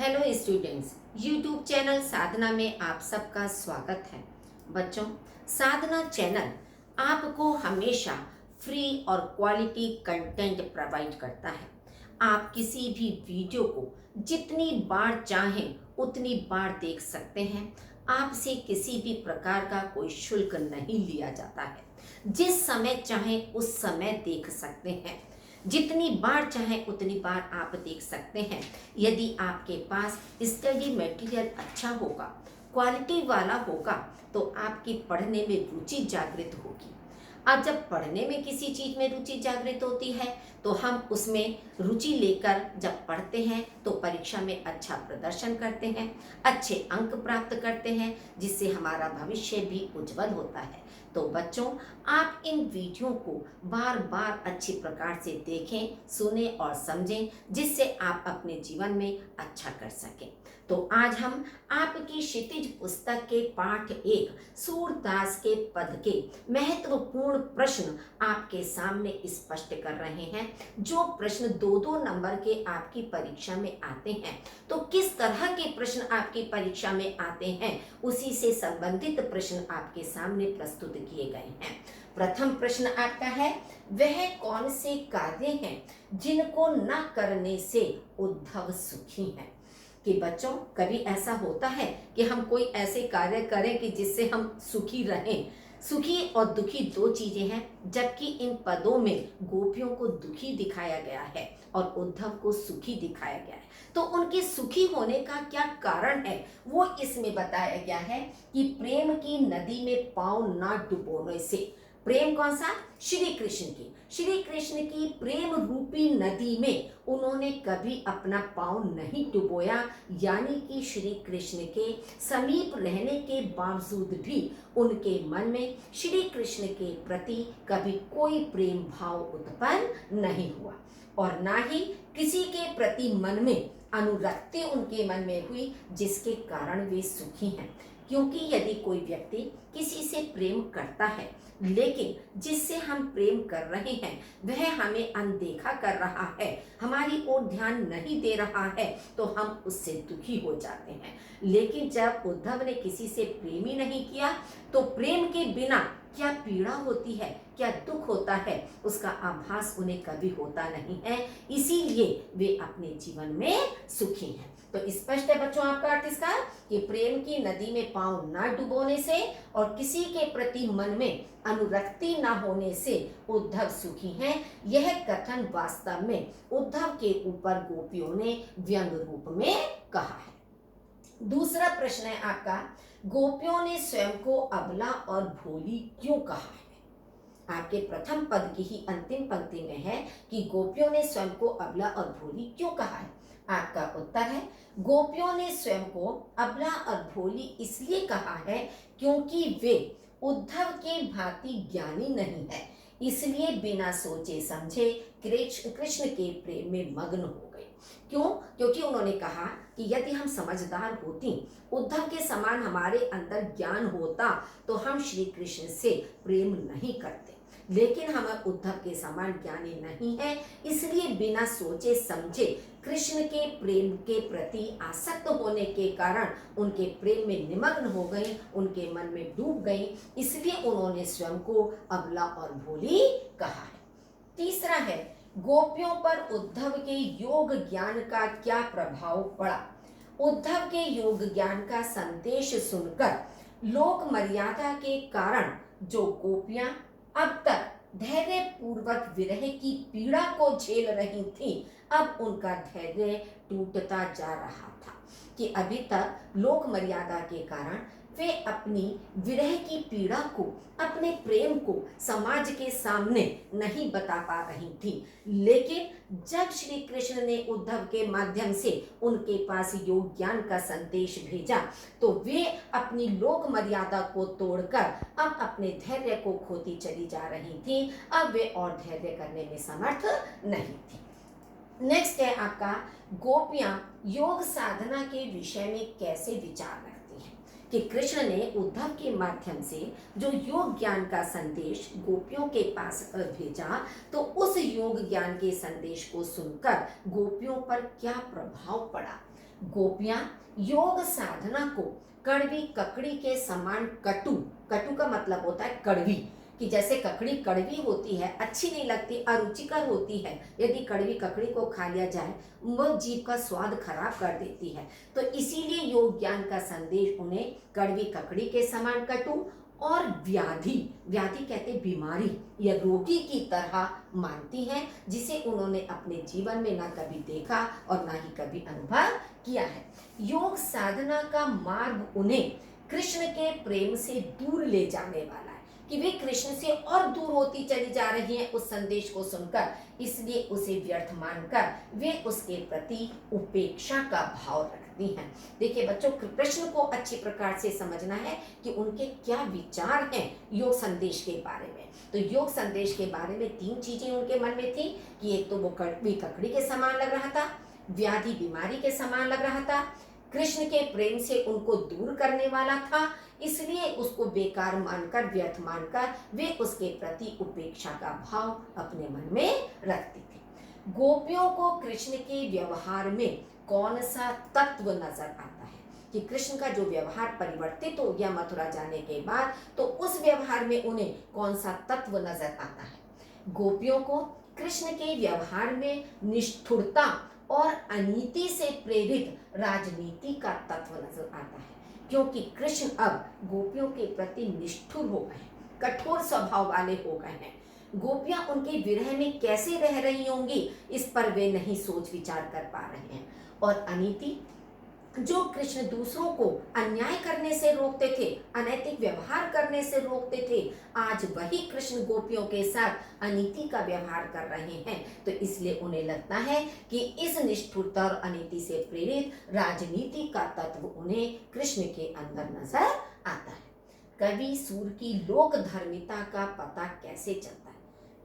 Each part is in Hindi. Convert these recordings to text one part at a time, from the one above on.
हेलो स्टूडेंट्स, यूट्यूब चैनल साधना में आप सबका स्वागत है। बच्चों, साधना चैनल आपको हमेशा फ्री और क्वालिटी कंटेंट प्रोवाइड करता है। आप किसी भी वीडियो को जितनी बार चाहें उतनी बार देख सकते हैं। आपसे किसी भी प्रकार का कोई शुल्क नहीं लिया जाता है। जिस समय चाहें उस समय देख सकते हैं। जितनी बार चाहें उतनी बार आप देख सकते हैं। यदि आपके पास स्टडी मटेरियल अच्छा होगा, क्वालिटी वाला होगा, तो आपकी पढ़ने में रुचि जागृत होगी। और जब पढ़ने में किसी चीज़ में रुचि जागृत होती है तो हम उसमें रुचि लेकर जब पढ़ते हैं तो परीक्षा में अच्छा प्रदर्शन करते हैं, अच्छे अंक प्राप्त करते हैं, जिससे हमारा भविष्य भी उज्जवल होता है। तो बच्चों, आप इन वीडियो को बार बार अच्छी प्रकार से देखें, सुने और समझें, जिससे आप अपने जीवन में अच्छा कर सकें। तो आज हम आपकी क्षितिज पुस्तक के पाठ 1 सूरदास के पद के महत्वपूर्ण प्रश्न आपके सामने स्पष्ट कर रहे हैं। जो प्रश्न 2-2 नंबर के आपकी परीक्षा में आते हैं, तो किस तरह के प्रश्न आपकी परीक्षा में आते हैं, उसी से संबंधित प्रश्न आपके सामने प्रस्तुत किए गए हैं। प्रथम प्रश्न आपका है, वह कौन से कार्य हैं जिनको न करने से उद्धव सुखी हैं। कि बच्चों, कभी ऐसा होता है कि हम कोई ऐसे कार्य करें कि जिससे हम सुखी रहें। सुखी और दुखी दो चीजें हैं, जबकि इन पदों में गोपियों को दुखी दिखाया गया है और उद्धव को सुखी दिखाया गया है। तो उनके सुखी होने का क्या कारण है, वो इसमें बताया गया है कि प्रेम की नदी में पांव ना डुबोने से। प्रेम कौन सा? श्री कृष्ण की। श्री कृष्ण की प्रेम रूपी नदी में उन्होंने कभी अपना पांव नहीं डुबोया, यानी कि श्री कृष्ण के समीप रहने के बावजूद भी उनके मन में श्री कृष्ण के प्रति कभी कोई प्रेम भाव उत्पन्न नहीं हुआ और ना ही किसी के प्रति मन में अनुरक्ति उनके मन में हुई, जिसके कारण वे सुखी हैं। क्योंकि यदि कोई व्यक्ति किसी से प्रेम करता है, लेकिन जिससे हम प्रेम कर रहे हैं वह हमें अनदेखा कर रहा है, हमारी ओर ध्यान नहीं दे रहा है, तो हम उससे दुखी हो जाते हैं। लेकिन जब उद्धव ने किसी से प्रेम ही नहीं किया, तो प्रेम के बिना क्या पीड़ा होती है, क्या दुख होता है, उसका आभास उन्हें कभी होता नहीं है। इसीलिए वे अपने जीवन में सुखी हैं। तो स्पष्ट है बच्चों आपका अर्थ इसका, कि प्रेम की नदी में पांव न डुबोने से और किसी के प्रति मन में अनुरक्ति न होने से उद्धव सुखी हैं। यह कथन वास्तव में उद्धव के ऊपर गोपियों ने व्यंग रूप में कहा है। दूसरा प्रश्न है आपका, गोपियों ने स्वयं को अबला और भोली क्यों कहा है। आपके प्रथम पद की ही अंतिम पंक्ति में है कि गोपियों ने स्वयं को अबला और भोली क्यों कहा है। आपका उत्तर है, गोपियों ने स्वयं को अबला और भोली इसलिए कहा है क्योंकि वे उद्धव के भांति ज्ञानी नहीं है, इसलिए बिना सोचे समझे कृष्ण के प्रेम में मग्न हो गए। क्यों? क्योंकि उन्होंने कहा कि यदि हम समझदार होती, उद्धव के समान हमारे अंदर ज्ञान होता, तो हम श्री कृष्ण से प्रेम नहीं करते। लेकिन हम उद्धव के समान ज्ञानी नहीं है, इसलिए बिना सोचे समझे कृष्ण के प्रेम के प्रति आसक्त होने के कारण उनके प्रेम में निमग्न हो गई, उनके मन में डूब गई, इसलिए उन्होंने स्वयं को अबला और भोली कहा है। तीसरा है, गोपियों पर उद्धव के योग ज्ञान का क्या प्रभाव पड़ा। उद्धव के योग ज्ञान का संदेश सुनकर लोक मर्यादा के कारण जो गोपियां अब तक धैर्य पूर्वक विरह की पीड़ा को झेल रही थी, अब उनका धैर्य टूटता जा रहा था। कि अभी तक लोक मर्यादा के कारण वे अपनी विरह की पीड़ा को, अपने प्रेम को समाज के सामने नहीं बता पा रही थी। लेकिन जब श्री कृष्ण ने उद्धव के माध्यम से उनके पास योग ज्ञान का संदेश भेजा, तो वे अपनी लोक मर्यादा को तोड़कर अब अपने धैर्य को खोती चली जा रही थी। अब वे और धैर्य करने में समर्थ नहीं थी। नेक्स्ट है आपका, गोपियां योग साधना के विषय में कैसे विचार रखती हैं। कि कृष्ण ने उद्धव के माध्यम से जो योग ज्ञान का संदेश गोपियों के पास भेजा, तो उस योग ज्ञान के संदेश को सुनकर गोपियों पर क्या प्रभाव पड़ा। गोपियां योग साधना को कड़वी ककड़ी के समान कटु, कटु का मतलब होता है कड़वी, कि जैसे ककड़ी कड़वी होती है, अच्छी नहीं लगती, अरुचिकर होती है, यदि कड़वी ककड़ी को खा लिया जाए वह जीभ का स्वाद खराब कर देती है। तो इसीलिए योग ज्ञान का संदेश उन्हें कड़वी ककड़ी के समान कटु और व्याधि, व्याधि कहते बीमारी या रोगी की तरह मानती हैं, जिसे उन्होंने अपने जीवन में ना कभी देखा और ना ही कभी अनुभव किया है। योग साधना का मार्ग उन्हें कृष्ण के प्रेम से दूर ले जाने वाला है, कि वे कृष्ण से और दूर होती चली जा रही हैं उस संदेश को सुनकर, इसलिए उसे व्यर्थ मानकर वे उसके प्रति उपेक्षा का भाव रखती हैं। देखिए बच्चों, कृष्ण को अच्छी प्रकार से समझना है कि उनके क्या विचार हैं योग संदेश के बारे में। तो योग संदेश के बारे में 3 चीजें उनके मन में थी, कि एक तो वो कड़वी ककड़ी के समान लग रहा था, व्याधि बीमारी के समान लग रहा था, कृष्ण के प्रेम से उनको दूर करने वाला था, इसलिए उसको बेकार मानकर, व्यर्थ मानकर वे उसके प्रति उपेक्षा का भाव अपने मन में रखती थी। गोपियों को कृष्ण के व्यवहार में कौन सा तत्व नजर आता है, कि कृष्ण का जो व्यवहार परिवर्तित हो गया मथुरा जाने के बाद, तो उस व्यवहार में उन्हें कौन सा तत्व नजर आता है। गोपियों को कृष्ण के व्यवहार में निष्ठुरता और अनीति से प्रेरित राजनीति का तत्व नजर आता है, क्योंकि कृष्ण अब गोपियों के प्रति निष्ठुर हो गए, कठोर स्वभाव वाले हो गए हैं। गोपियां उनके विरह में कैसे रह रही होंगी, इस पर वे नहीं सोच विचार कर पा रहे हैं। और अनीति, जो कृष्ण दूसरों को अन्याय करने से रोकते थे, अनैतिक व्यवहार करने से रोकते थे, आज वही कृष्ण गोपियों के साथ अनीति का व्यवहार कर रहे हैं। तो इसलिए उन्हें लगता है कि इस निष्ठुरता और अनीति से प्रेरित राजनीति का तत्व उन्हें कृष्ण के अंदर नजर आता है। कवि सूर की लोक धर्मिता का पता कैसे चलता है,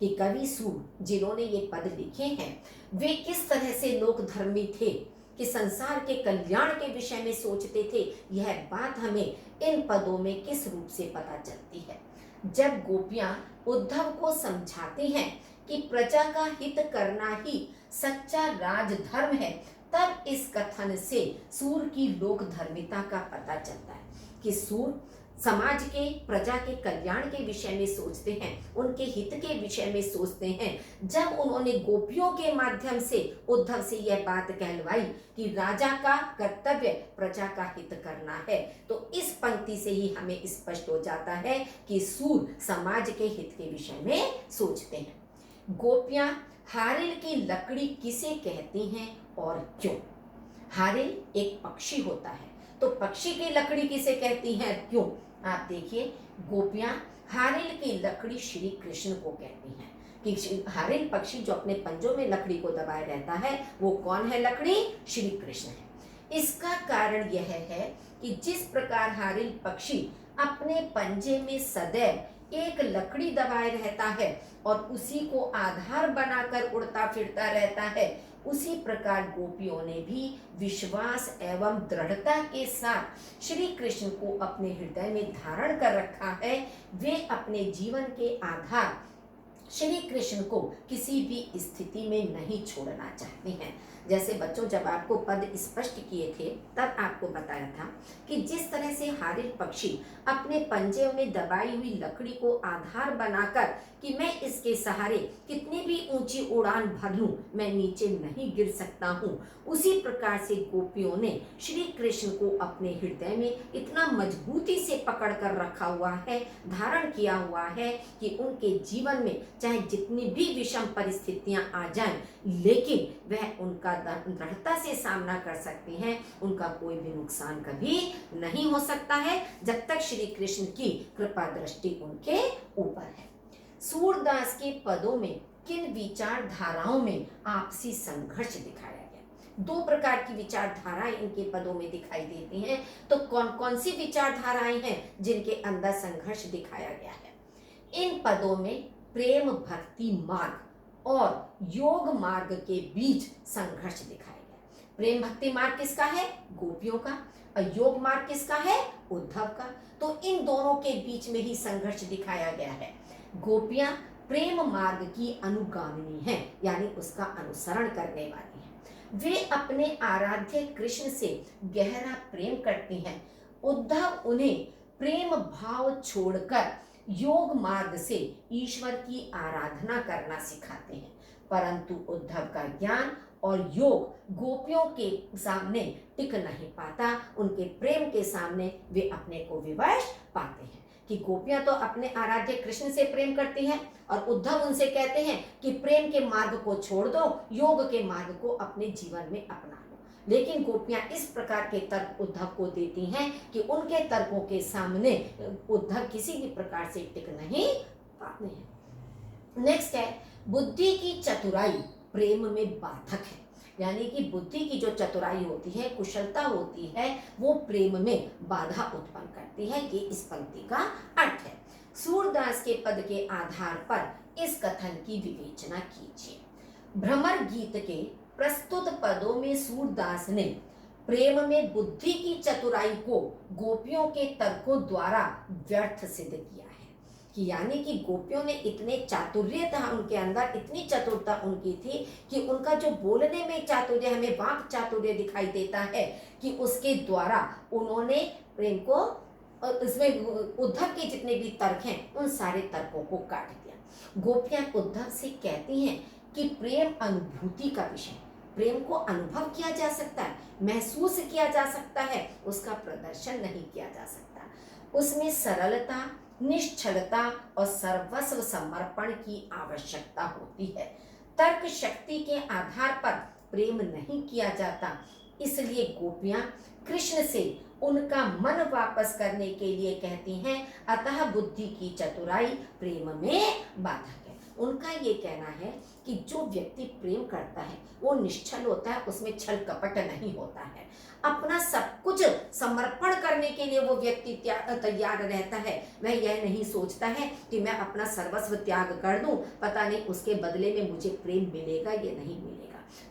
कि कवि सूर जिन्होंने ये पद लिखे हैं वे किस तरह से लोक धर्मी थे, कि संसार के कल्याण के विषय में सोचते थे, यह बात हमें इन पदों में किस रूप से पता चलती है। जब गोपियां उद्धव को समझाती हैं कि प्रजा का हित करना ही सच्चा राजधर्म है, तब इस कथन से सूर की लोक धर्मिता का पता चलता है, कि सूर समाज के, प्रजा के कल्याण के विषय में सोचते हैं, उनके हित के विषय में सोचते हैं। जब उन्होंने गोपियों के माध्यम से उद्धव से यह बात कहलवाई कि राजा का कर्तव्य प्रजा का हित करना है, तो इस पंक्ति से ही हमें स्पष्ट हो जाता है कि सूर समाज के हित के विषय में सोचते हैं। गोपियां हारिल की लकड़ी किसे कहती हैं और क्यों? हारिल एक पक्षी होता है, तो पक्षी की लकड़ी किसे कहती हैं, क्यों? आप देखिए, गोपियां हारिल की लकड़ी श्री कृष्ण को कहती हैं, कि हारिल पक्षी जो अपने पंजों में लकड़ी को दबाए रहता है, वो कौन है लकड़ी? श्री कृष्ण है। इसका कारण यह है कि जिस प्रकार हारिल पक्षी अपने पंजे में सदैव एक लकड़ी दबाए रहता है और उसी को आधार बनाकर उड़ता फिरता रहता है, उसी प्रकार गोपियों ने भी विश्वास एवं दृढ़ता के साथ श्री कृष्ण को अपने हृदय में धारण कर रखा है। वे अपने जीवन के आधार श्री कृष्ण को किसी भी स्थिति में नहीं छोड़ना चाहते हैं। जैसे बच्चों, जब आपको पद स्पष्ट किए थे तब आपको बताया था कि जिस तरह से हारिल पक्षी अपने पंजे में दबाई हुई लकड़ी को आधार बनाकर कि मैं इसके सहारे कितनी भी ऊंची उड़ान भर लूं, मैं नीचे नहीं गिर सकता हूं, उसी प्रकार से गोपियों ने श्री कृष्ण को अपने हृदय में इतना मजबूती से पकड़ कर रखा हुआ है, धारण किया हुआ है, कि उनके जीवन में चाहे जितनी भी विषम परिस्थितियां आ जाएं, लेकिन वह उनका दृढ़ता से सामना कर सकते हैं, उनका कोई भी नुकसान कभी नहीं हो सकता है, जब तक श्री कृष्ण की कृपा दृष्टि उनके ऊपर है। सूरदास के पदों में किन विचारधाराओं में आपसी संघर्ष दिखाया गया? 2 प्रकार की विचारधाराएं इनके पदों में दिखाई देती हैं, तो कौन कौन सी विचारधाराएं हैं जिनके अंदर संघर्ष दिखाया गया है? इन पदों में प्रेम भक्ति मार्ग और योग मार्ग के बीच संघर्ष दिखाया गया। प्रेम भक्ति मार्ग किसका है? गोपियों का। और योग मार्ग किसका है? उद्धव का। तो इन दोनों के बीच में ही संघर्ष दिखाया गया है। गोपियां प्रेम मार्ग की अनुगामिनी हैं, यानी उसका अनुसरण करने वाली हैं। वे अपने आराध्य कृष्ण से गहरा प्रेम करती हैं। उद्धव उन्हें प्रेम भाव छोड़कर योग मार्ग से ईश्वर की आराधना करना सिखाते हैं, परंतु उद्धव का ज्ञान और योग गोपियों के सामने टिक नहीं पाता। उनके प्रेम के सामने वे अपने को विवश पाते हैं कि गोपियां तो अपने आराध्य कृष्ण से प्रेम करती हैं और उद्धव उनसे कहते हैं कि प्रेम के मार्ग को छोड़ दो, योग के मार्ग को अपने जीवन में अपना लो। लेकिन गोपियां इस प्रकार के तर्क उद्धव को देती हैं कि उनके तर्कों के सामने उद्धव किसी भी प्रकार से टिक नहीं पाते हैं। नेक्स्ट है, बुद्धि की चतुराई प्रेम में बाधक है। यानी कि बुद्धि की जो चतुराई होती है, कुशलता होती है, वो प्रेम में बाधा उत्पन्न करती है। ये इस पंक्ति का अर्थ है। सूरदास के पद के आधार पर इस कथन की विवेचना कीजिए। भ्रमर गीत के प्रस्तुत पदों में सूरदास ने प्रेम में बुद्धि की चतुराई को गोपियों के तर्कों द्वारा व्यर्थ सिद्ध किया है। कि यानी कि गोपियों ने इतने चातुर्य था उनके अंदर, इतनी चतुरता उनकी थी कि उनका जो बोलने में चातुर्य, हमें वाक चातुर्य दिखाई देता है, कि उसके द्वारा उन्होंने प्रेम को, इसमें उद्धव के जितने भी तर्क हैं उन सारे तर्कों को काट दिया। गोपियां उद्धव से कहती हैं कि प्रेम अनुभूति का विषय, प्रेम को अनुभव किया जा सकता है, महसूस किया जा सकता है, उसका प्रदर्शन नहीं किया जा सकता। उसमें सरलता, निश्चलता और सर्वस्व समर्पण की आवश्यकता होती है। तर्क शक्ति के आधार पर प्रेम नहीं किया जाता, इसलिए गोपियां कृष्ण से उनका मन वापस करने के लिए कहती हैं, अतः बुद्धि की चतुराई प्रेम में बाधक है। उनका ये कहना है कि जो व्यक्ति प्रेम करता है वो निश्चल होता है, उसमें छल कपट नहीं होता है, अपना सब कुछ समर्पण करने के लिए वो व्यक्ति तैयार रहता है। वह यह नहीं सोचता है कि मैं अपना सर्वस्व त्याग कर दूं, पता नहीं उसके बदले में मुझे प्रेम मिलेगा या नहीं मिलेगा।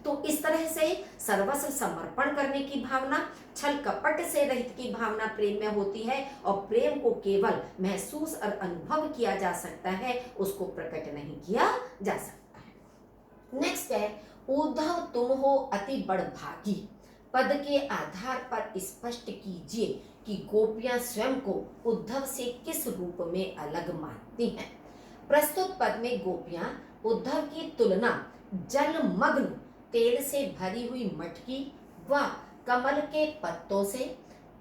तो इस तरह से सर्वस्व समर्पण करने की भावना, छल कपट से रहित की भावना प्रेम में होती है, और प्रेम को केवल महसूस और अनुभव किया जा सकता है, उसको प्रकट नहीं किया जा सकता है। नेक्स्ट है, उद्धव तुम हो अति बड़भागी पद के आधार पर स्पष्ट कीजिए कि गोपियां स्वयं को उद्धव से किस रूप में अलग मानती हैं। प्रस्तुत पद में गोपियां उद्धव की तुलना जलमग्न तेल से भरी हुई मटकी व कमल के पत्तों से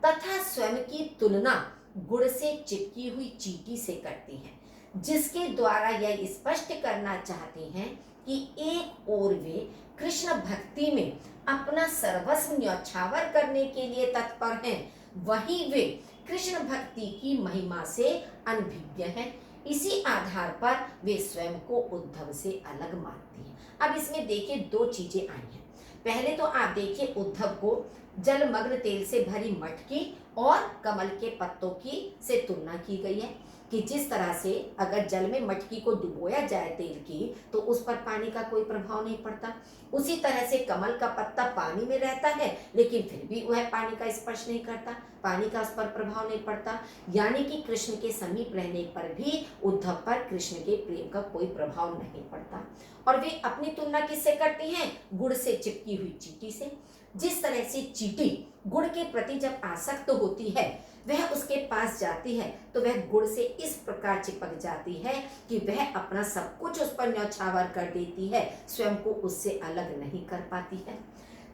तथा स्वयं की तुलना गुड़ से चिपकी हुई चींटी से करती हैं, जिसके द्वारा यह स्पष्ट करना चाहती हैं कि एक ओर वे कृष्ण भक्ति में अपना सर्वस्व न्यौछावर करने के लिए तत्पर हैं, वहीं वे कृष्ण भक्ति की महिमा से अनभिज्ञ हैं। इसी आधार पर वे स्वयं को उद्धव से अलग मानती हैं। अब इसमें देखिए दो चीजें आई हैं। पहले तो आप देखिए उद्धव को जलमग्न तेल से भरी मटकी और कमल के पत्तों की से तुलना की गई है कि जिस तरह से अगर जल में मटकी को डुबोया जाए तेल की, तो उस पर पानी का कोई प्रभाव नहीं पड़ता। उसी तरह से कमल का पत्ता पानी में रहता है लेकिन फिर भी वह पानी का स्पर्श नहीं करता, पानी का उस पर प्रभाव नहीं पड़ता। यानी कि कृष्ण के समीप रहने पर भी उद्धव पर कृष्ण के प्रेम का कोई प्रभाव नहीं पड़ता। और वे अपनी तुलना किससे करती हैं? गुड़ से चिपकी हुई चींटी से। जिस तरह से चींटी गुड़ के प्रति जब आसक्त होती है, वह उसके पास जाती है तो वह गुड़ से इस प्रकार चिपक जाती है कि वह अपना सब कुछ उस पर न्यौछावर कर देती है, स्वयं को उससे अलग नहीं कर पाती है।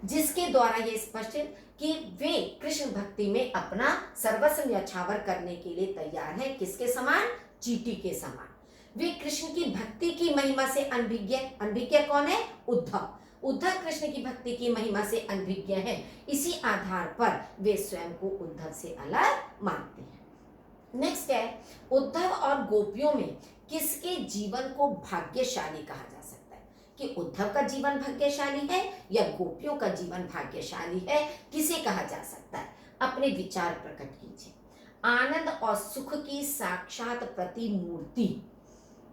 जिसके द्वारा यह स्पष्ट है कि वे कृष्ण भक्ति में अपना सर्वस्व न्यौछावर करने के लिए तैयार हैं। किसके समान? चींटी के समान। वे कृष्ण की भक्ति की महिमा से अनभिज्ञ। अनभिज्ञ कौन है? उद्धव। उद्धव कृष्ण की भक्ति की महिमा से अनभिज्ञ हैं। इसी आधार पर वे स्वयं को उद्धव से अलग मानते हैं। नेक्स्ट है, उद्धव और गोपियों में किसके जीवन को भाग्यशाली कहा जा सकता है? कि उद्धव का जीवन भाग्यशाली है या गोपियों का जीवन भाग्यशाली है, किसे कहा जा सकता है? अपने विचार प्रकट कीजिए। आनंद और सुख की साक्षात प्रतिमूर्ति,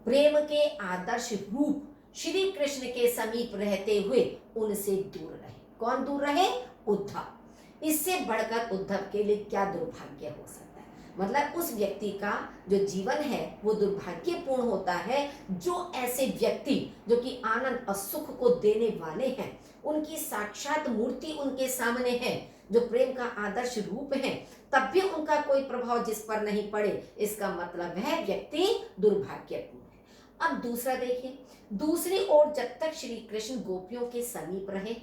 प्रेम के आदर्श रूप श्री कृष्ण के समीप रहते हुए उनसे दूर रहे। कौन दूर रहे? उद्धव। इससे बढ़कर उद्धव के लिए क्या दुर्भाग्य हो सकता है? मतलब उस व्यक्ति का जो जीवन है वो दुर्भाग्यपूर्ण होता है जो ऐसे व्यक्ति जो कि आनंद और सुख को देने वाले हैं, उनकी साक्षात मूर्ति उनके सामने है, जो प्रेम का आदर्श रूप है, तब भी उनका कोई प्रभाव जिस पर नहीं पड़े, इसका मतलब है व्यक्ति दुर्भाग्यपूर्ण है। अब दूसरा देखिए, दूसरी ओर जब तक श्री कृष्ण गोपियों के समीप रहे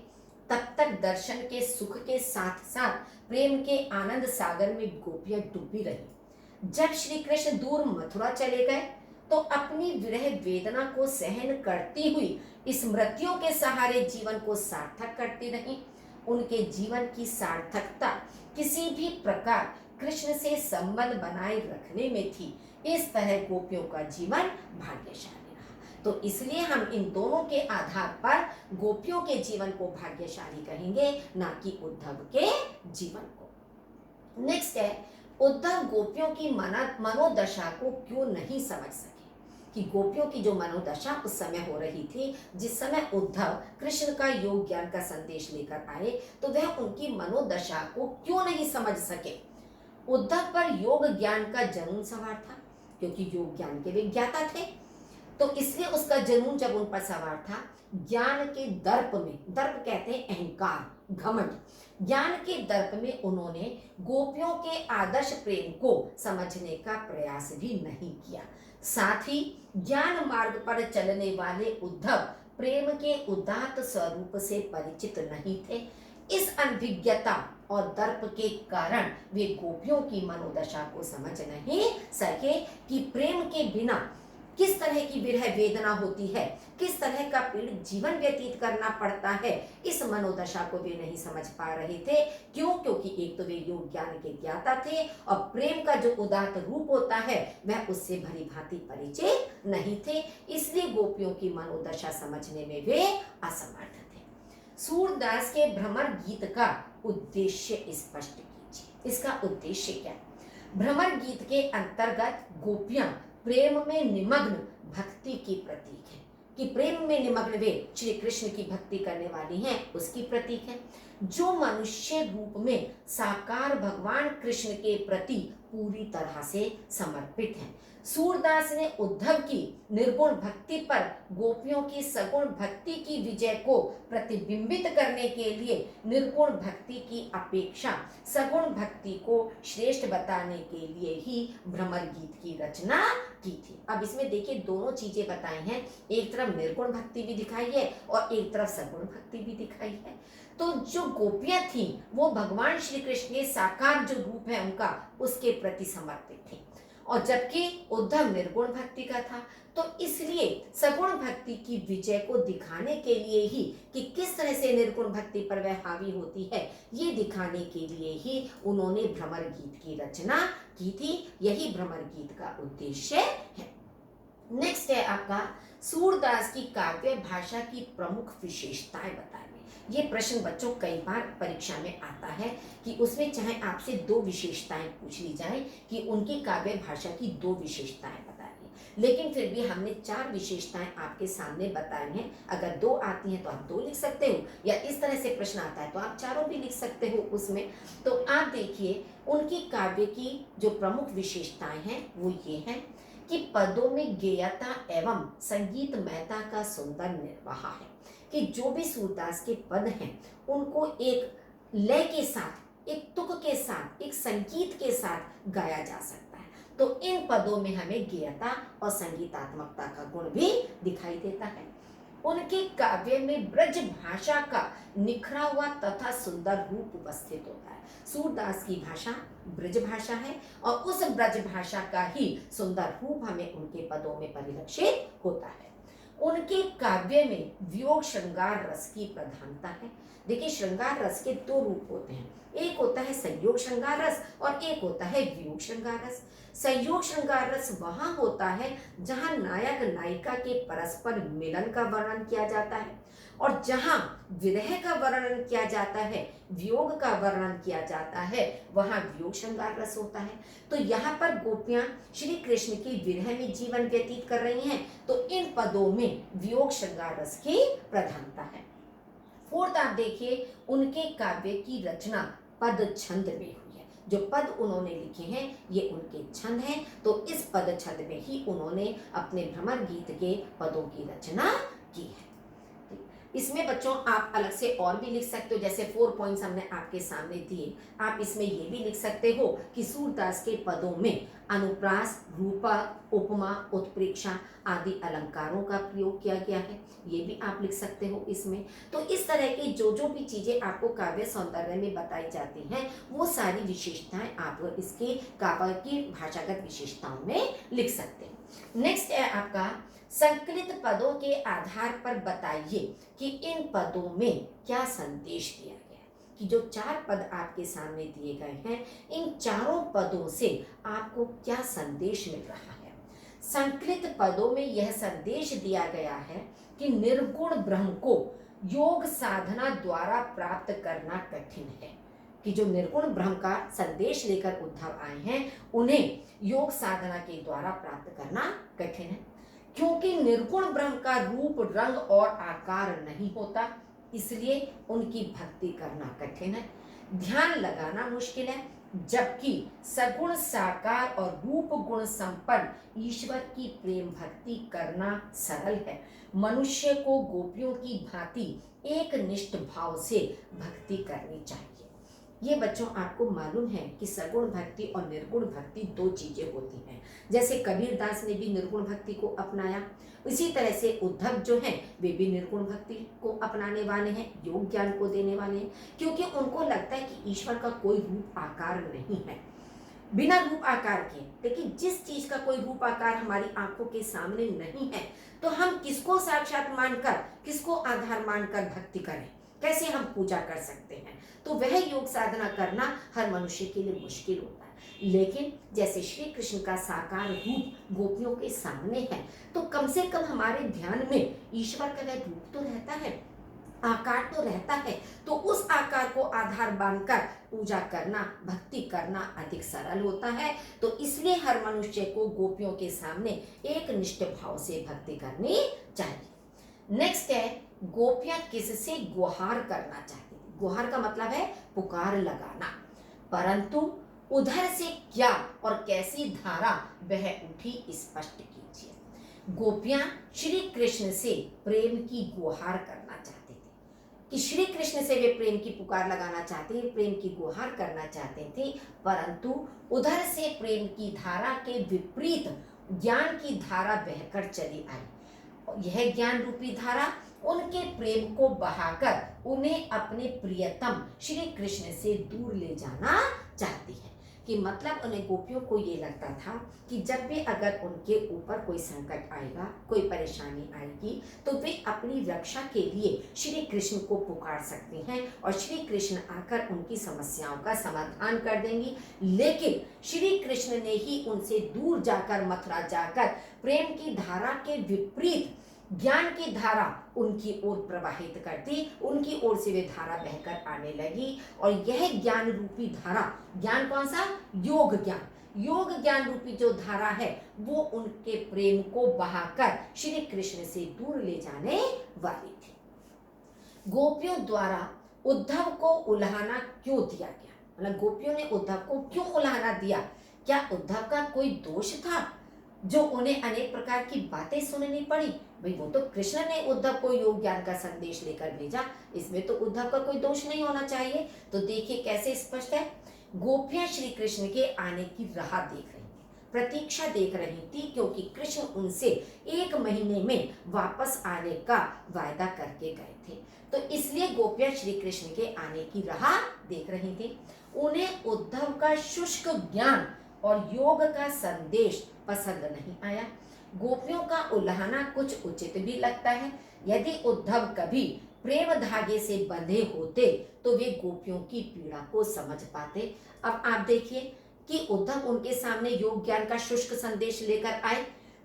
तब तक दर्शन के सुख के साथ साथ प्रेम के आनंद सागर में गोपियां डूबी रही। जब श्री कृष्ण दूर मथुरा चले गए तो अपनी विरह वेदना को सहन करती हुई स्मृतियों के सहारे जीवन को सार्थक करती रही। उनके जीवन की सार्थकता किसी भी प्रकार कृष्ण से संबंध बनाए रखने में थी। इस तरह गोपियों का जीवन भाग्यशाली। तो इसलिए हम इन दोनों के आधार पर गोपियों के जीवन को भाग्यशाली कहेंगे, ना कि उद्धव के जीवन को। नेक्स्ट है, उद्धव गोपियों की मनोदशा को क्यों नहीं समझ सके, कि गोपियों की जो मनोदशा उस समय हो रही थी, जिस समय उद्धव कृष्ण का योग ज्ञान का संदेश लेकर आए, तो वह उनकी मनोदशा को क्यों नहीं समझ सके। उद्धव पर योग ज्ञान का जुनून सवार था, क्योंकि योग ज्ञान के वे ज्ञाता थे, तो इसलिए उसका जुनून जब उन पर सवार था, ज्ञान के दर्प में, दर्प कहते हैं अहंकार, घमंड, ज्ञान के दर्प में उन्होंने गोपियों के आदर्श प्रेम को समझने का प्रयास भी नहीं किया। साथ ही ज्ञान मार्ग पर चलने वाले उद्धव प्रेम के उदात्त स्वरूप से परिचित नहीं थे। इस अनभिज्ञता और दर्प के कारण वे गोपियों की मनोदशा को समझ नहीं सके कि प्रेम के बिना किस तरह की विरह वेदना होती है, किस तरह का पीड़ित जीवन व्यतीत करना पड़ता है। इस मनोदशा को वे नहीं समझ पा रहे थे। क्यों? क्योंकि एक तो वे योग ज्ञान के ज्ञाता थे और प्रेम का जो उदात्त रूप होता है वह उससे भली भांति परिचित नहीं थे। इसलिए गोपियों की मनोदशा समझने में वे असमर्थ थे। सूरदास के भ्रमर गीत का उद्देश्य स्पष्ट कीजिए। इसका उद्देश्य क्या? भ्रमर गीत के अंतर्गत गोपियां प्रेम में निमग्न भक्ति की प्रतीक है, कि प्रेम में निमग्न वे श्री कृष्ण की भक्ति करने वाली हैं, उसकी प्रतीक है, जो मनुष्य रूप में साकार भगवान कृष्ण के प्रति पूरी तरह से समर्पित है। सूरदास ने उद्धव की निर्गुण भक्ति पर गोपियों की सगुण भक्ति की विजय को प्रतिबिंबित करने के लिए निर्गुण भक्ति की अपेक्षा सगुण भक्ति को श्रेष्ठ बताने के लिए ही भ्रमर गीत की रचना की थी। अब इसमें देखिए दोनों चीजें बताई हैं, एक तरफ निर्गुण भक्ति भी दिखाई है और एक तरफ सगुण भक्ति भी दिखाई है। तो जो गोपियां थी वो भगवान श्री कृष्ण के साकार जो रूप है उनका, उसके प्रति समर्पित थी, और जबकि उद्धव निर्गुण भक्ति का था। तो इसलिए सगुण भक्ति की विजय को दिखाने के लिए ही, कि किस तरह से निर्गुण भक्ति पर वह हावी होती है, ये दिखाने के लिए ही उन्होंने भ्रमर गीत की रचना की थी। यही भ्रमर गीत का उद्देश्य है। नेक्स्ट है आपका, सूरदास की काव्य भाषा की प्रमुख विशेषताएं बताइए। ये प्रश्न बच्चों कई बार परीक्षा में आता है कि उसमें चाहे आपसे दो विशेषताएं पूछ ली जाए कि उनकी काव्य भाषा की दो विशेषताएं बताइए, लेकिन फिर भी हमने चार विशेषताएं आपके सामने बताई हैं। अगर दो आती हैं तो आप दो लिख सकते हो, या इस तरह से प्रश्न आता है तो आप चारों भी लिख सकते हो उसमें। तो आप देखिए उनकी काव्य की जो प्रमुख विशेषताएं हैं वो ये हैं कि पदों में गेयता एवं संगीतमयता का सुंदर निर्वाह है, कि जो भी सूरदास के पद हैं उनको एक लय के साथ, एक तुक के साथ, एक संगीत के साथ गाया जा सकता है। तो इन पदों में हमें गेयता और संगीतात्मकता का गुण भी दिखाई देता है। उनके काव्य में ब्रज भाषा का निखरा हुआ तथा सुंदर रूप उपस्थित होता है। सूरदास की भाषा ब्रज भाषा है और उस ब्रज भाषा का ही सुंदर रूप हमें उनके पदों में परिलक्षित होता है। उनके काव्य में वियोग श्रृंगार रस की प्रधानता है। देखिए श्रृंगार रस के दो रूप होते हैं, एक होता है संयोग श्रृंगार रस और एक होता है वियोग श्रृंगार रस। संयोग श्रृंगार रस वहां होता है जहां नायक नायिका के परस्पर मिलन का वर्णन किया जाता है, और जहां विरह का वर्णन किया जाता है, वियोग का वर्णन किया जाता है, वहां वियोग श्रृंगार रस होता है। तो यहाँ पर गोपियां श्री कृष्ण की विरह में जीवन व्यतीत कर रही हैं, तो इन पदों में वियोग श्रृंगार रस की प्रधानता है। फोर्थ आप देखिए उनके काव्य की रचना पद छंद में हुई है। जो पद उन्होंने लिखे हैं ये उनके छंद हैं। तो इस पद छंद में ही उन्होंने अपने भ्रमर गीत के पदों की रचना की है। इसमें बच्चों आप अलग से और भी लिख सकते हो, जैसे 4 पॉइंट्स हमने आपके सामने दिए। आप इसमें ये भी लिख सकते हो कि सूरदास के पदों में अनुप्रास, रूपक, उपमा, उत्प्रेक्षा आदि अलंकारों का प्रयोग किया गया है, ये भी आप लिख सकते हो इसमें। तो इस तरह की जो जो भी चीजें आपको काव्य सौंदर्य में बताई जाती हैं वो सारी विशेषताएं आप इसके काव्य की भाषागत विशेषताओं में लिख सकते हैं। नेक्स्ट है आपका संकलित पदों के आधार पर बताइए कि इन पदों में क्या संदेश दिया गया है। कि जो 4 पद आपके सामने दिए गए हैं इन चारों पदों से आपको क्या संदेश मिल रहा है। संकलित पदों में यह संदेश दिया गया है कि निर्गुण ब्रह्म को योग साधना द्वारा प्राप्त करना कठिन है। कि जो निर्गुण ब्रह्म का संदेश लेकर उद्धव आए हैं उन्हें योग साधना के द्वारा प्राप्त करना कठिन है, क्योंकि निर्गुण ब्रह्म का रूप, रंग और आकार नहीं होता, इसलिए उनकी भक्ति करना कठिन है, ध्यान लगाना मुश्किल है। जबकि सगुण साकार और रूप गुण संपन्न ईश्वर की प्रेम भक्ति करना सरल है। मनुष्य को गोपियों की भांति एक निष्ठ भाव से भक्ति करनी चाहिए। ये बच्चों आपको मालूम है कि सगुण भक्ति और निर्गुण भक्ति 2 चीजें होती हैं। जैसे कबीरदास ने भी निर्गुण भक्ति को अपनाया, इसी तरह से उद्धव जो हैं वे भी निर्गुण भक्ति को अपनाने वाले हैं, योग ज्ञान को देने वाले हैं, क्योंकि उनको लगता है कि ईश्वर का कोई रूप आकार नहीं है, बिना रूप आकार के। लेकिन जिस चीज का कोई रूप आकार हमारी आंखों के सामने नहीं है तो हम किसको साक्षात मानकर, किसको आधार मानकर भक्ति करें, कैसे हम पूजा कर सकते हैं। तो वह योग साधना करना हर मनुष्य के लिए मुश्किल होता है। लेकिन जैसे श्री कृष्ण का साकार रूप गोपियों के सामने है तो कम से कम हमारे ध्यान में ईश्वर का वह रूप तो रहता है, आकार तो रहता है, तो उस आकार को आधार मानकर पूजा करना, भक्ति करना अधिक सरल होता है। तो इसलिए हर मनुष्य को गोपियों के सामने एक निष्ठ भाव से भक्ति करनी चाहिए। नेक्स्ट है गोपियां किससे गुहार करना चाहती थी। गुहार का मतलब है पुकार लगाना, परंतु उधर से क्या और कैसी धारा बह उठी स्पष्ट कीजिए। गोपियां श्री कृष्ण से प्रेम की गुहार करना चाहती थी, कि श्री कृष्ण से वे प्रेम की पुकार लगाना चाहते थे, प्रेम की गुहार करना चाहते थे, परंतु उधर से प्रेम की धारा के विपरीत ज्ञान की धारा बहकर चली आई। यह ज्ञान रूपी धारा उनके प्रेम को बहाकर उन्हें अपने प्रियतम श्री कृष्ण से दूर ले जाना चाहती है। कि मतलब उन्हें गोपियों को ये लगता था कि जब भी अगर उनके ऊपर कोई संकट आएगा, कोई परेशानी आएगी, तो वे अपनी रक्षा के लिए श्री कृष्ण को पुकार सकती हैं और श्री कृष्ण आकर उनकी समस्याओं का समाधान कर देंगी। लेकिन श्री कृष्ण ने ही उनसे दूर जाकर, मथुरा जाकर प्रेम की धारा के विपरीत ज्ञान की धारा उनकी ओर प्रवाहित करती, उनकी ओर से वे धारा बहकर आने लगी। और यह ज्ञान रूपी धारा, ज्ञान कौन सा? योग ज्ञान। योग ज्ञान रूपी जो धारा है वो उनके प्रेम को बहाकर श्री कृष्ण से दूर ले जाने वाली थी। गोपियों द्वारा उद्धव को उल्हाना क्यों दिया गया? मतलब गोपियों ने उद्धव को क्यों उल्हाना दिया? क्या उद्धव का कोई दोष था जो उन्हें अनेक प्रकार की बातें सुननी पड़ी? भाई वो तो कृष्ण ने उद्धव को योग ज्ञान का संदेश लेकर भेजा, इसमें तो उद्धव का कोई दोष नहीं होना चाहिए। तो देखिए कैसे स्पष्ट है। गोपियां श्री कृष्ण के आने की राह देख रही थी, प्रतीक्षा देख रही थी, क्योंकि कृष्ण उनसे 1 महीने में वापस आने का वायदा करके गए थे। तो इसलिए गोपियां श्री कृष्ण के आने की राह देख रही थी। उन्हें उद्धव का शुष्क ज्ञान और योग का संदेश पसंद नहीं आया। गोपियों का उल्हाना कुछ उचित भी लगता है। यदि उद्धव कभी प्रेम धागे से बंधे होते तो वे गोपियों की पीड़ा को समझ पाते। अब आप देखिए कि उद्धव उनके सामने योग ज्ञान का शुष्क संदेश लेकर आए,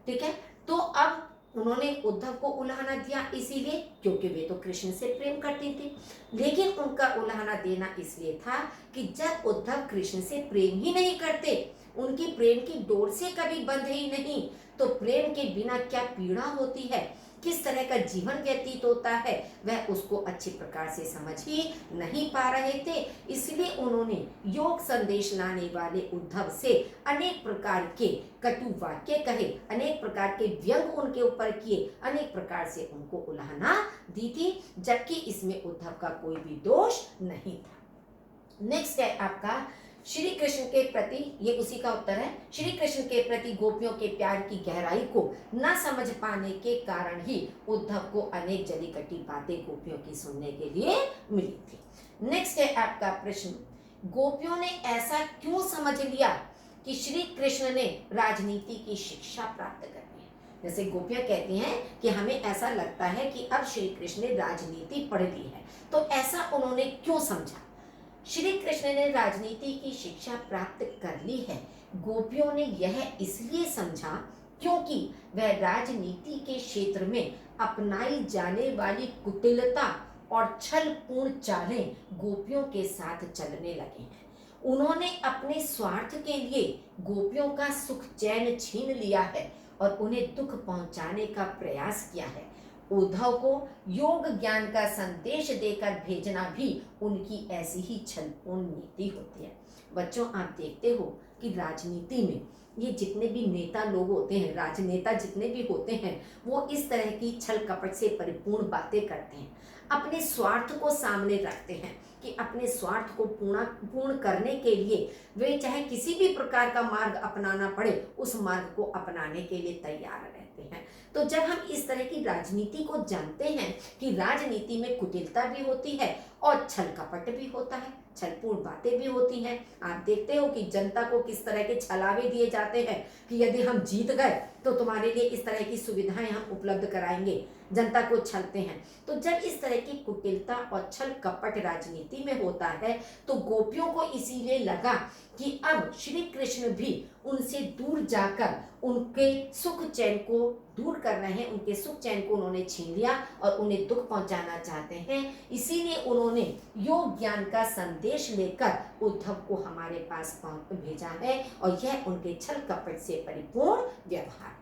ठीक है। तो अब उन्होंने उद्धव को उल्हाना दिया इसीलिए क्योंकि वे तो कृष्ण से प्रेम करती थी। लेकिन उनका उल्हाना देना इसलिए था कि जब उद्धव कृष्ण से प्रेम ही नहीं करते, उनकी प्रेम की डोर से कभी बंधे ही नहीं, तो प्रेम के बिना क्या पीड़ा होती है, किस तरह का जीवन व्यतीत होता है वह उसको अच्छी प्रकार से समझ ही नहीं पा रहे थे। इसलिए उन्होंने योग संदेश लाने वाले उद्धव से अनेक प्रकार के कटु वाक्य कहे, अनेक प्रकार के व्यंग उनके ऊपर किए, अनेक प्रकार से उनको उलाहना दी थी, जबकि इसमें उद्धव का कोई भी दोष नहीं था। नेक्स्ट है आपका श्री कृष्ण के प्रति, ये उसी का उत्तर है, श्री कृष्ण के प्रति गोपियों के प्यार की गहराई को न समझ पाने के कारण ही उद्धव को अनेक जली कटी बातें गोपियों की सुनने के लिए मिली थी। नेक्स्ट है आपका प्रश्न, गोपियों ने ऐसा क्यों समझ लिया कि श्री कृष्ण ने राजनीति की शिक्षा प्राप्त करनी है। जैसे गोपियां कहती हैं कि हमें ऐसा लगता है कि अब श्री कृष्ण ने राजनीति पढ़ ली है, तो ऐसा उन्होंने क्यों समझा। श्री कृष्ण ने राजनीति की शिक्षा प्राप्त कर ली है, गोपियों ने यह इसलिए समझा क्योंकि वह राजनीति के क्षेत्र में अपनाई जाने वाली कुटिलता और छलपूर्ण चालें गोपियों के साथ चलने लगे हैं। उन्होंने अपने स्वार्थ के लिए गोपियों का सुख चैन छीन लिया है और उन्हें दुख पहुंचाने का प्रयास किया है। उद्धव को योग ज्ञान का संदेश देकर भेजना भी उनकी ऐसी ही छलपूर्ण नीति होती है। बच्चों, आप देखते हो कि राजनीति में ये जितने भी नेता लोग होते हैं, राजनेता जितने भी होते हैं, वो इस तरह की छल कपट से परिपूर्ण बातें करते हैं, अपने स्वार्थ को सामने रखते हैं कि अपने स्वार्थ को पूर्ण करने के लिए वे चाहे किसी भी प्रकार का मार्ग अपनाना पड़े, उस मार्ग को अपनाने के लिए तैयार रहते हैं। तो जब हम इस तरह की राजनीति को जानते हैं कि राजनीति में कुटिलता भी होती है और छल कपट भी होता है, छलपूर्ण बातें भी होती हैं। आप देखते हो कि जनता को किस तरह के छलावे दिए जाते हैं कि यदि हम जीत गए तो तुम्हारे लिए इस तरह की सुविधाएं हम उपलब्ध कराएंगे, जनता को छलते हैं। तो जब इस तरह की कुटिलता और छल कपट राजनीति में होता है तो गोपियों को इसीलिए लगा कि अब श्री कृष्ण भी उनसे दूर जाकर उनके सुख चैन को दूर कर रहे हैं, उनके सुख चैन को उन्होंने छीन लिया और उन्हें दुख पहुंचाना चाहते हैं। इसीलिए उन्होंने योग ज्ञान का संदेश लेकर उद्धव को हमारे पास भेजा है और यह उनके छल कपट से परिपूर्ण व्यवहार है।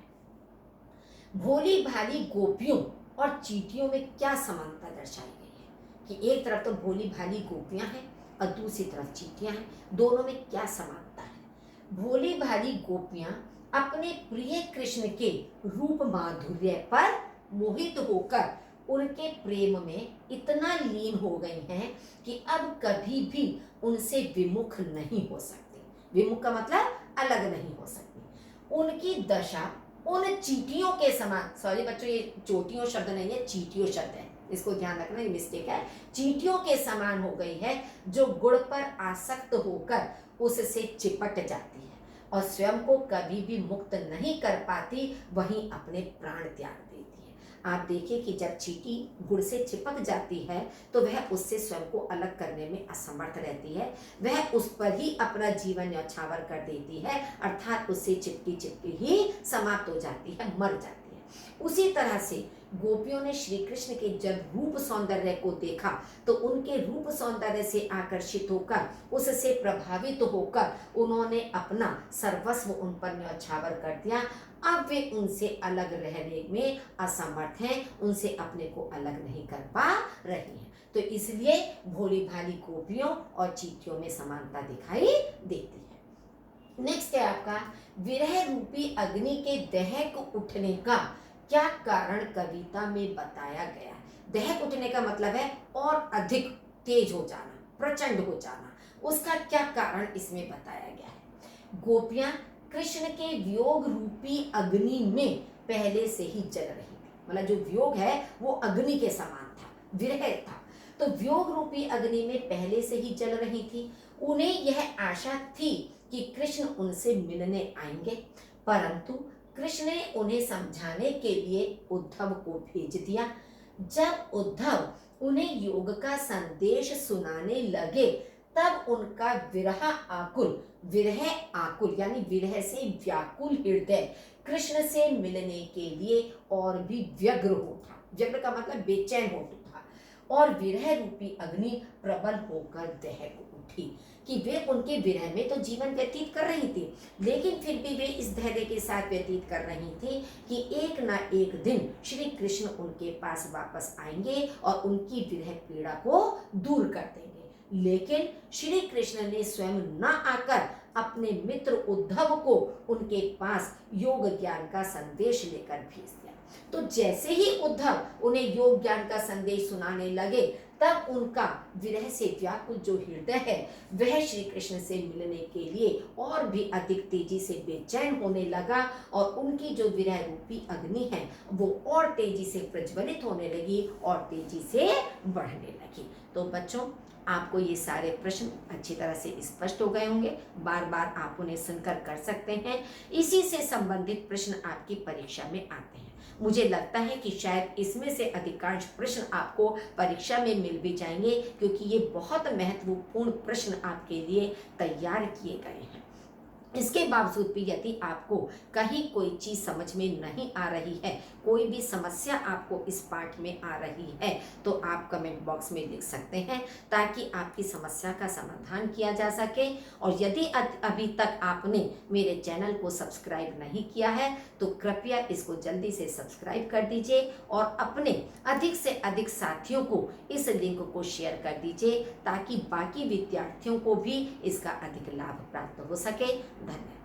भोली भाली गोपियों और चींटियों में क्या समानता दर्शाई गई है कि एक तरफ तो भोली भाली गोपियां हैं और दूसरी तरफ चींटियां हैं, दोनों में क्या समानता है। भोली भाली गोपियां अपने प्रिय कृष्ण के रूप माधुर्य पर मोहित होकर उनके प्रेम में इतना लीन हो गई हैं कि अब कभी भी उनसे विमुख नहीं हो सकती। विमुख का मतलब अलग नहीं हो सकती। उनकी दशा उन चींटियों के समान, सॉरी बच्चों ये चोटियों शब्द नहीं है, चींटियों शब्द है, इसको ध्यान रखना, ये मिस्टेक है। चींटियों के समान हो गई है जो गुड़ पर आसक्त होकर उससे चिपट जाती है और स्वयं को कभी भी मुक्त नहीं कर पाती, वहीं अपने प्राण त्याग देती है। आप देखिए कि जब चींटी गुड़ से चिपक जाती है तो वह उससे स्वयं को अलग करने में असमर्थ रहती है, वह उस पर ही अपना जीवन न्यौछावर कर देती है, अर्थात उससे चिपकी चिपकी ही समाप्त हो जाती है, मर जाती है। उसी तरह से गोपियों ने श्री कृष्ण के जब रूप सौंदर्य को देखा तो उनके रूप सौंदर्य से आकर्षित होकर, उससे प्रभावित होकर उन्होंने अपना सर्वस्व उन पर न्यौछावर कर दिया। अब वे उनसे अलग रहने में असमर्थ हैं, उनसे अपने को अलग नहीं कर पा रही हैं। तो इसलिए भोली भाली गोपियों और चींटियों में समानता दिखाई देती है। नेक्स्ट है आपका, विरह रूपी अग्नि के दहक उठने का क्या कारण कविता में बताया गया है। दहक उठने का मतलब है और अधिक तेज हो जाना, प्रचंड हो जाना, उसका क्या कारण इसमें बताया गया है। गोपियां कृष्ण के वियोग रूपी अग्नि में पहले से ही जल रही थी, मतलब जो वियोग है वो अग्नि के समान था, विरह था, तो वियोग रूपी अग्नि में पहले से ही जल रही थी। उन्हें यह आशा थी कि कृष्ण उनसे मिलने आएंगे, परंतु कृष्ण ने उन्हें समझाने के लिए उद्धव को भेज दिया। जब उद्धव उन्हें योग का संदेश सुनाने लगे तब उनका विरह आकुल यानी विरह से व्याकुल हृदय कृष्ण से मिलने के लिए और भी व्यग्र हो उठा। व्यग्र का मतलब बेचैन हो उठा और विरह रूपी अग्नि प्रबल होकर दहक उठी। कि वे उनके विरह में तो जीवन व्यतीत कर रही थी, लेकिन फिर भी वे इस धैर्य के साथ व्यतीत कर रही थी कि एक ना एक दिन श्री कृष्ण उनके पास वापस आएंगे और उनकी विरह पीड़ा को दूर कर देंगे। लेकिन श्री कृष्ण ने स्वयं न आकर अपने मित्र उद्धव को उनके पास योग ज्ञान का संदेश लेकर भेज दिया। तो जैसे ही उद्धव उन्हें योग ज्ञान का संदेश सुनाने लगे, तब उनका विरह से व्याकुल जो हृदय है वह श्री कृष्ण से मिलने के लिए और भी अधिक तेजी से बेचैन होने लगा, और उनकी जो विरह रूपी अग्नि है वो और तेजी से प्रज्वलित होने लगी और तेजी से बढ़ने लगी। तो बच्चों, आपको ये सारे प्रश्न अच्छी तरह से स्पष्ट हो गए होंगे। बार बार आप उन्हें सुनकर कर सकते हैं। इसी से संबंधित प्रश्न आपकी परीक्षा में आते हैं। मुझे लगता है कि शायद इसमें से अधिकांश प्रश्न आपको परीक्षा में मिल भी जाएंगे, क्योंकि ये बहुत महत्वपूर्ण प्रश्न आपके लिए तैयार किए गए हैं। इसके बावजूद भी यदि आपको कहीं कोई चीज समझ में नहीं आ रही है, कोई भी समस्या आपको इस पाठ में आ रही है, तो आप कमेंट बॉक्स में लिख सकते हैं, ताकि आपकी समस्या का समाधान किया जा सके। और यदि अभी तक आपने मेरे चैनल को सब्सक्राइब नहीं किया है, तो कृपया इसको जल्दी से सब्सक्राइब कर दीजिए और अपने अधिक से अधिक साथियों को इस लिंक को शेयर कर दीजिए, ताकि बाकी विद्यार्थियों को भी इसका अधिक लाभ प्राप्त हो सके। धन्यवाद।